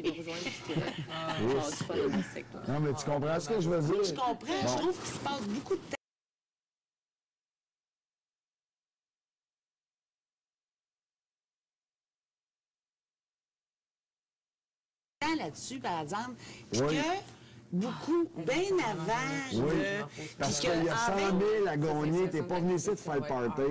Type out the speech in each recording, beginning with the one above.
qui ont besoin de Oui. du fun domestique. Non, mais tu comprends ce que je veux dire? Oui, je comprends. Bon. Je trouve qu'il se passe beaucoup de temps là-dessus, par exemple, puis Oui. que beaucoup, bien avant, Oui. Parce qu'il y a 100 000 à gagner. T'es pas venu ici de faire le party.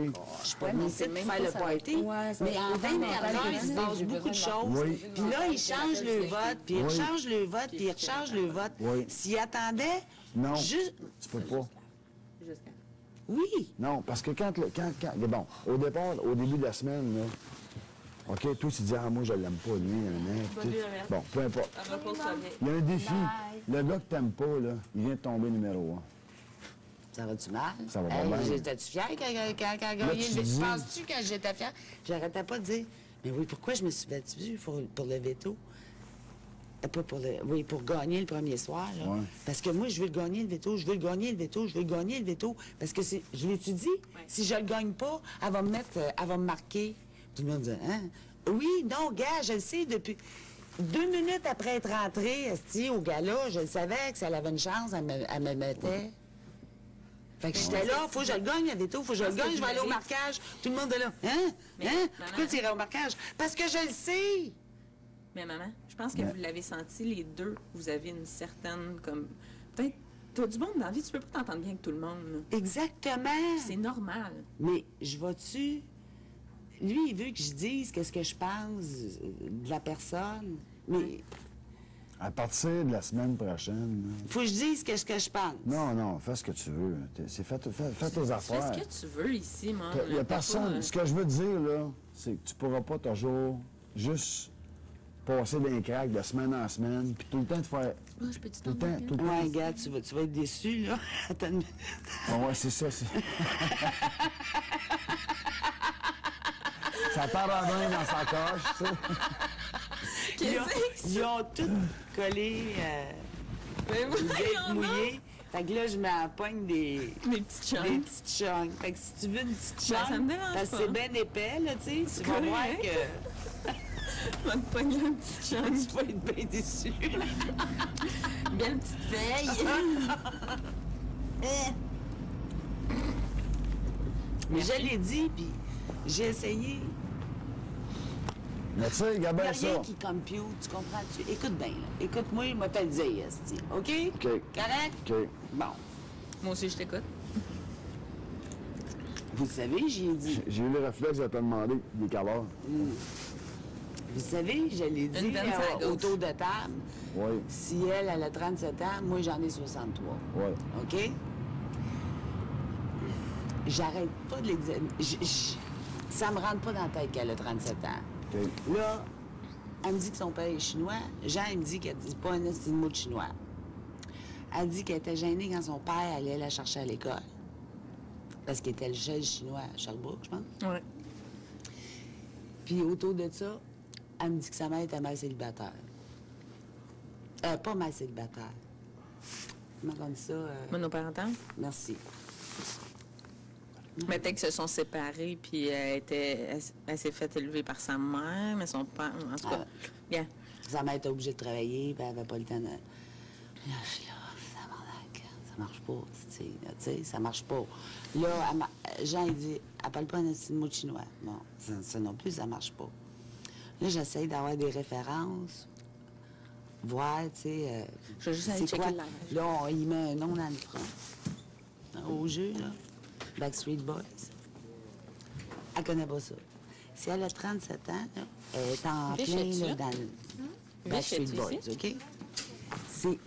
je suis pas venue ici pour faire le party, mais en 24 heures, il se passe beaucoup de choses. Oui. Puis là, ils changent le vote, puis ils rechargent le vote, puis ils rechargent le vote. Oui. S'ils attendaient, Non. juste... Tu peux pas. Jusqu'à. Oui. Non, parce que quand bon, au départ, au début de la semaine, là, OK, toi, tu dis, ah, moi, je l'aime pas, lui, bon, peu importe. Il y a un défi. Le gars que t'aimes pas, là, il vient de tomber numéro 1. Ça va-tu mal? Ça va pas mal. J'étais-tu fière quand Là, gagné tu le dis- Penses-tu quand j'étais fière? J'arrêtais pas de dire, mais oui, pourquoi je me suis battue pour le veto? Pas pour le... Oui, pour gagner le premier soir, là. Ouais. Parce que moi, je veux le gagner, le veto, je veux le gagner, le veto, je veux le gagner, le veto. Parce que je l'ai-tu dit? Si je le gagne pas, elle va me mettre, elle va me marquer. Tout le monde dit, hein? Oui, non, gars, je le sais, depuis 2 minutes après être rentrée, esti, au gala, je savais que si elle avait une chance, elle me mettait. Fait que j'étais là, faut que je le gagne, le veto, faut que je le gagne, je vais aller au marquage. Tout le monde est là, hein? Mais, Hein? maman, Pourquoi tu irais au marquage? Parce que je le sais! Mais maman, je pense que vous l'avez senti, les deux, vous avez une certaine, comme... Peut-être, t'as du monde dans la vie, tu peux pas t'entendre bien avec tout le monde, là. Exactement! C'est normal. Mais je vais-tu... Lui, il veut que je dise qu'est-ce que je pense de la personne. Mais À partir de la semaine prochaine, là, faut que je dise qu'est-ce que je pense. non, fais ce que tu veux. Fais tes Fais affaires. ce que tu veux ici, moi. Il n'y a personne. Ce que je veux te dire, là, c'est que tu pourras pas toujours juste passer d'un crack de semaine en semaine, puis tout le temps te faire. Je peux-tu Tout le t'en temps, tout le Ouais, temps. gars, tu vas être déçu, là. Attends une minute. Ah ouais, c'est ça. Ça part à main dans sa coche, tu sais. Ils ont tout collé, Mais oui, des bêtes mouillées. Fait que là, je m'en pogne des petites chances. petites chunks. Fait que si tu veux une petite Ben, chunk, ça me dérange parce que pas. c'est bien épais, là, tu sais, tu vas correct. voir que Je vais te pogner une petite chance. tu vas être bien déçu. Belle petite feuille. Mais je l'ai dit, puis j'ai essayé. Mais tu sais, Il n'y a Gabin, rien ça. qui compute, tu comprends-tu? Écoute bien, là. Écoute-moi, il m'a fait le dire, esti. OK? OK. Correct? OK. Bon. Moi aussi, je t'écoute. Vous savez, j'ai dit. J'ai eu le réflexe de te demander des calors. Vous savez, je l'ai dit Une veine sur la gauche. autour de table. Oui, Si elle a 37 ans, moi, j'en ai 63. oui. OK? J'arrête pas de l'examiner. Ça me rentre pas dans la tête qu'elle a 37 ans. OK. Là, elle me dit que son père est chinois. Jean, il me dit qu'elle dit pas un esti de mot de chinois. Elle dit qu'elle était gênée quand son père allait la chercher à l'école. Parce qu'il était le seul chinois à Sherbrooke, je pense. Oui. Puis autour de ça, elle me dit que sa mère était mal célibataire. Pas mal célibataire. Comment on dit ça? Monoparentale. Merci. Mais peut-être qu'ils se sont séparés, puis elle s'est faite élever par sa mère, mais son père, en tout cas, bien. Sa mère était obligée de travailler, puis elle n'avait pas le temps de... Puis là, je suis là, ça marche pas, tu sais, ça marche pas. Là, Jean, il dit, elle parle pas un de mot chinois. Bon, ça non plus, ça marche pas. Là, j'essaye d'avoir des références, voir, tu sais... Je vais juste aller c'est checker quoi? le langage. Là, il met un nom dans le front. Au jeu, là. Backstreet Boys. Elle connaît pas ça. Si elle a 37 ans, là, elle est en Vichette, plein là, ça? dans le Backstreet Vichette, Boys, ici? OK? C'est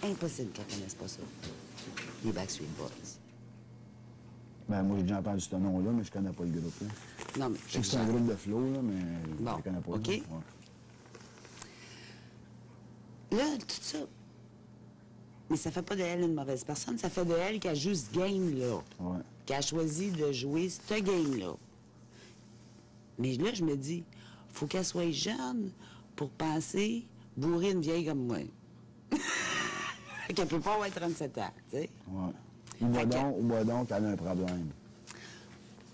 impossible qu'elle connaisse pas ça. Les Backstreet Boys. Ben, moi, j'ai déjà entendu ce nom-là, mais je connais pas le groupe, là. Non, mais... Je sais que c'est un groupe de flow, là, mais Bon, je le connais pas. OK. là. Ouais. Là, tout ça... Mais ça fait pas d'elle une mauvaise personne, ça fait d'elle qu'elle joue ce game-là. Ouais. Qu'elle a choisi de jouer ce game-là. Mais là, je me dis, faut qu'elle soit jeune pour penser bourrer une vieille comme moi. Qu'elle peut pas avoir 37 ans, tu sais. Ouais. Ou bois donc qu'elle a un problème.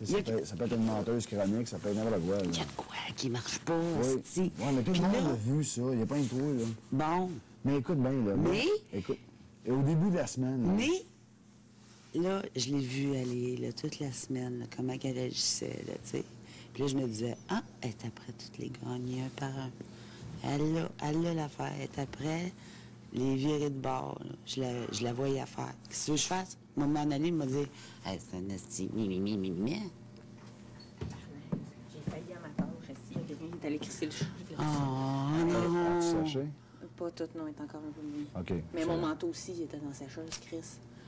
Ça peut être une menteuse chronique, ça peut être n'importe quoi. Il y a de quoi qui marche pas, Oui, hostie. mais tout le monde a vu ça. Il n'y a pas une toi, là. Bon. Mais écoute bien, là. Mais? Écoute, et au début de la semaine... là, Mais, là, je l'ai vu aller, là, toute la semaine, là, comment elle agissait, là, tu sais. Puis là, je me disais, ah, elle est après toutes les gagner un par un. Elle a l'affaire. Elle est après les virées de bord, là. Je la voyais faire. Qu'est-ce que je fasse? Mon moment donné, il m'a dit, hey, c'est un esti, mi. J'ai failli à ma tâche. Il y a quelqu'un qui est allé crisser le chat. Oh, non. As-tu séché? Pas tout, non, il est encore un peu mouillé. OK. Mais mon manteau aussi, il était dans sa sécheuse, Chris.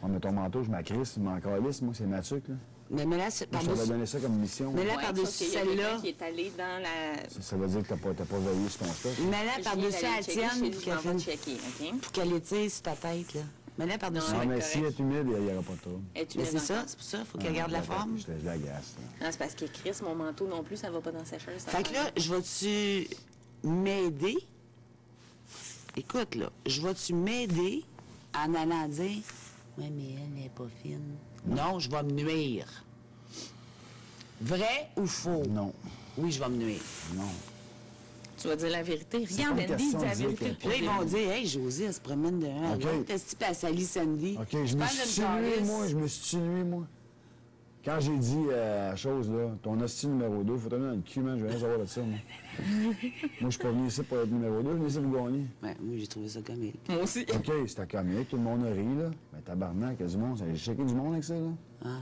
Ah, mais ton manteau, je m'accrisse, je m'en calisse, moi, c'est Mathieu, là. Mais là, Moi, je t'avais donné ça comme mission. Mais là, Ouais, par-dessus sauf qu'il y a celle-là. quelqu'un qui est allé dans la... Ça veut dire que t'as pas veillé sur ton stock. Mais là, par-dessus la tienne, Je m'en vais checker, OK? pour qu'elle étire sur ta tête, là. Mais là, par-dessus. Non, Non, mais correct. si elle est humide, il n'y aura pas de trouble. Es-tu Mais mets c'est dans ça, le c'est pour ça, faut qu'elle garde la forme. Je l'agace, là. Non, c'est parce que Chris, mon manteau non plus, ça va pas dans sa sécheuse. Fait que là, je vais-tu m'aider? Écoute, là, je vais-tu m'aider en allant dire, ouais, mais elle n'est pas fine. Non, je vais me nuire. Vrai ou faux? Non. Oui, je vais me nuire. Non. Tu vas dire la vérité. C'est Regarde, pas une Andy, il dit question la de dire vérité. que- Puis là, ils vont dire, hey, Josie, elle se promène de un à OK. l'autre. Est-ce que elle salit Sandy? OK, je me Parle suis d'une tué, calice. moi. Je me suis tué, moi. Quand j'ai dit la chose, là, ton hostie numéro 2, faut te mettre dans le cul, man. Je vais rien savoir de ça, moi. Moi, je suis pas venu ici pour être numéro 2, je suis venu ici pour gagner. Ouais, moi, j'ai trouvé ça comique. Moi aussi. OK, c'était comique, tout le monde a ri, là. Mais tabarnak, il y a du monde. J'ai checké du monde avec ça, là.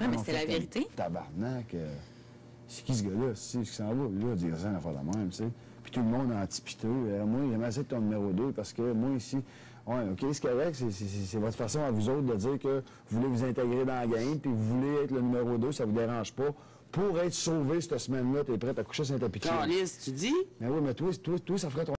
Ouais, mais c'était la vérité. Tabarnak, c'est qui ce gars-là? C'est qui s'en va? Là, dire ça, une affaire de même, tu sais. Puis tout le monde est anti-piteux. Moi, j'aimerais ça être ton numéro 2 parce que moi, ici, ouais, OK, c'est correct, c'est votre façon à vous autres de dire que vous voulez vous intégrer dans la game, puis vous voulez être le numéro 2, ça vous dérange pas. Pour être sauvé cette semaine-là, t'es prêt à coucher sur un tapis de chaise. Calice, tu dis? Mais oui, mais toi, ça ferait ton